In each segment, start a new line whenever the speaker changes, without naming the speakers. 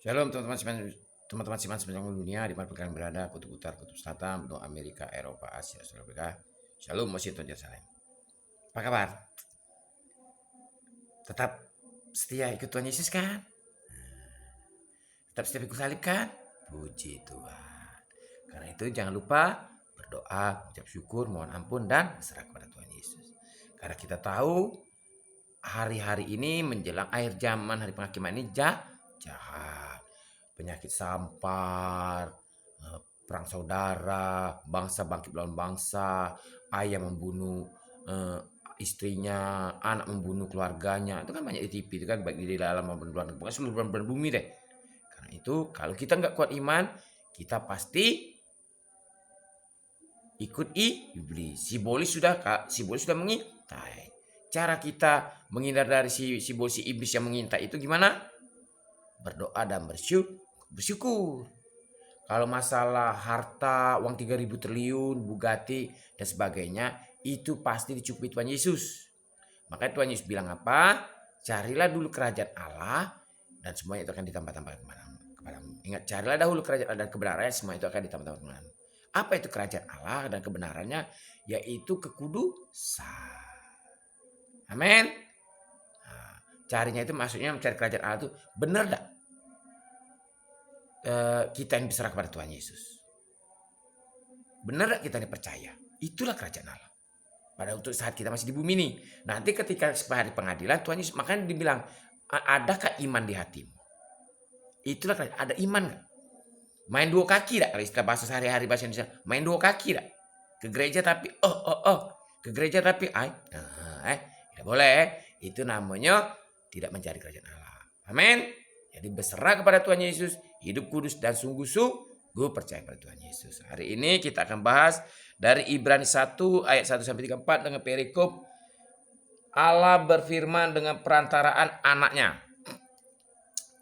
Shalom teman-teman sepanjang dunia di mana kalian berada, kutub utara, kutub selatan, benua Amerika, Eropa, Asia, Australia, Afrika. Shalom, Washington, Yerusalem. Apa kabar? Tetap setia ikut Tuhan Yesus kan? Tetap setia ikut salib kan? Puji Tuhan. Karena itu jangan lupa berdoa, ucap syukur, mohon ampun, dan berserah kepada Tuhan Yesus. Karena kita tahu hari-hari ini menjelang akhir zaman, hari penghakiman ini jahat. Penyakit sampar, perang saudara, bangsa bangkit melawan bangsa, ayah membunuh istrinya, anak membunuh keluarganya. Itu kan banyak di TV, itu kan baik di dalam maupun di luar negeri, pokoknya seluruh belahan bumi deh. Karena itu kalau kita nggak kuat iman, kita pasti ikut iblis. Sibolis sudah mengintai. Cara kita menghindar dari si iblis yang mengintai itu gimana? Berdoa dan bersyukur. Kalau masalah harta, uang 3.000 triliun, Bugatti, dan sebagainya, itu pasti dicukupi Tuhan Yesus. Makanya Tuhan Yesus bilang apa? Carilah dulu kerajaan Allah, dan semuanya itu akan ditambah-tambah kepadamu. Ingat, carilah dahulu kerajaan Allah dan kebenarannya, semua itu akan ditambah-tambah kepadamu. Apa itu kerajaan Allah dan kebenarannya? Yaitu kekudusan. Amin. Nah, carinya itu maksudnya mencari kerajaan Allah itu benar tak? Kita yang berserah kepada Tuhan Yesus. Benar tak kita ini percaya? Itulah kerajaan Allah. Pada untuk saat kita masih di bumi ini. Nanti ketika hari pengadilan Tuhan Yesus, makanya dibilang, adakah iman di hatimu? Itulah kerajaan. Ada iman gak? Main dua kaki tak? Kalau istilah bahasa sehari-hari bahasa Indonesia. Main dua kaki tak? Ke gereja tapi Ke gereja tapi tidak boleh. Itu namanya tidak mencari kerajaan Allah. Amin. Jadi berserah kepada Tuhan Yesus, hidup kudus dan sungguh-sungguh percaya pada Tuhan Yesus. Hari ini kita akan bahas dari Ibrani 1 ayat 1 sampai 34 dengan perikop Allah berfirman dengan perantaraan anaknya.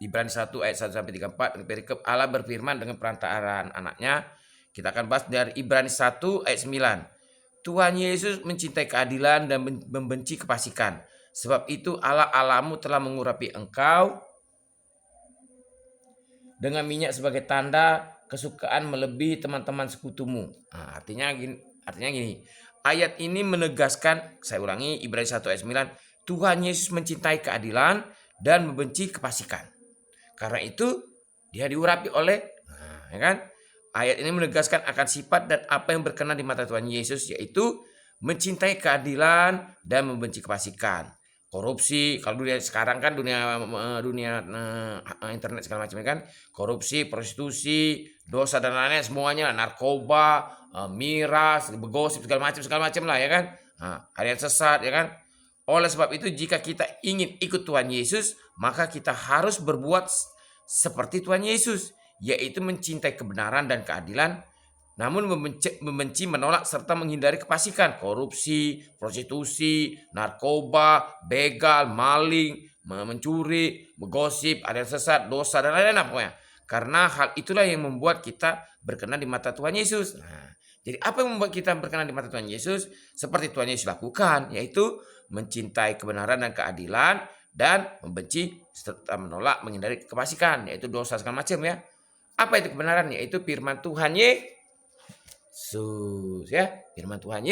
Ibrani 1 ayat 1 sampai 34 dengan perikop Allah berfirman dengan perantaraan anaknya. Kita akan bahas dari Ibrani 1 ayat 9. Tuhan Yesus mencintai keadilan dan membenci kefasikan. Sebab itu Allah Allahmu telah mengurapi engkau dengan minyak sebagai tanda kesukaan melebihi teman-teman sekutumu. Nah, artinya gini. Ayat ini menegaskan, saya ulangi, Ibrani 1 ayat 9, Tuhan Yesus mencintai keadilan dan membenci kefasikan. Karena itu dia diurapi oleh, ya kan? Ayat ini menegaskan akan sifat dan apa yang berkenan di mata Tuhan Yesus, yaitu mencintai keadilan dan membenci kefasikan. Korupsi, kalau dunia sekarang kan dunia internet segala macam kan, korupsi, prostitusi, dosa dan lain-lain semuanya, narkoba, miras, begosip segala macam lah ya kan. Harian sesat ya kan. Oleh sebab itu jika kita ingin ikut Tuhan Yesus, maka kita harus berbuat seperti Tuhan Yesus, yaitu mencintai kebenaran dan keadilan, namun membenci, menolak, serta menghindari kefasikan, korupsi, prostitusi, narkoba, begal, maling, mencuri, menggosip, ada sesat, dosa, dan lain-lain pokoknya. Karena hal itulah yang membuat kita berkenan di mata Tuhan Yesus. Nah, jadi apa yang membuat kita berkenan di mata Tuhan Yesus? Seperti Tuhan Yesus lakukan, yaitu mencintai kebenaran dan keadilan, dan membenci serta menolak, menghindari kefasikan, yaitu dosa segala macam ya. Apa itu kebenaran? Yaitu firman Tuhan Yesus. Ya, firman Tuhan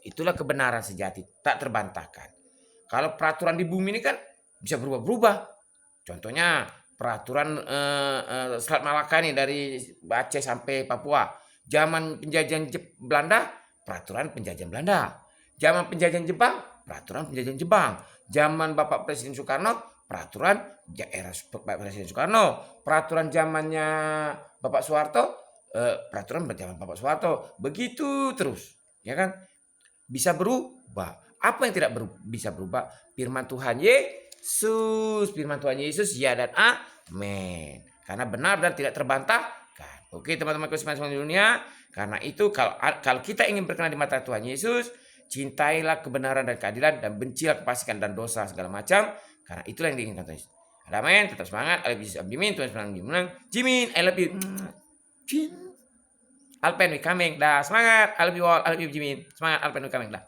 itulah kebenaran sejati, tak terbantahkan. Kalau peraturan di bumi ini kan bisa berubah-berubah. Contohnya peraturan Selat Malaka nih dari Aceh sampai Papua. Zaman penjajahan Belanda, peraturan penjajahan Belanda. Zaman penjajahan Jepang, peraturan penjajahan Jepang. Zaman Bapak Presiden Soekarno, peraturan era Bapak Presiden Soekarno. Peraturan zamannya Bapak Soeharto, peraturan zaman Bapak Soeharto. Begitu terus, ya kan? Bisa berubah. Apa yang tidak bisa berubah? Firman Tuhan Yesus. Firman Tuhan Yesus ya dan amin. Karena benar dan tidak terbantahkan. Oke teman-teman semuanya di dunia. Karena itu kalau kita ingin berkenan di mata Tuhan Yesus, cintailah kebenaran dan keadilan dan bencilah kefasikan dan dosa segala macam. Karena itulah yang diinginkan Tuhan Yesus. Amin. Tetap semangat. I love you, Jimin. Tuhan menang. Jimin, I love you. Jim. Alpen we coming. Dah, semangat. I love you all. I love you, Jimin. Semangat, Alpen we coming. Dah.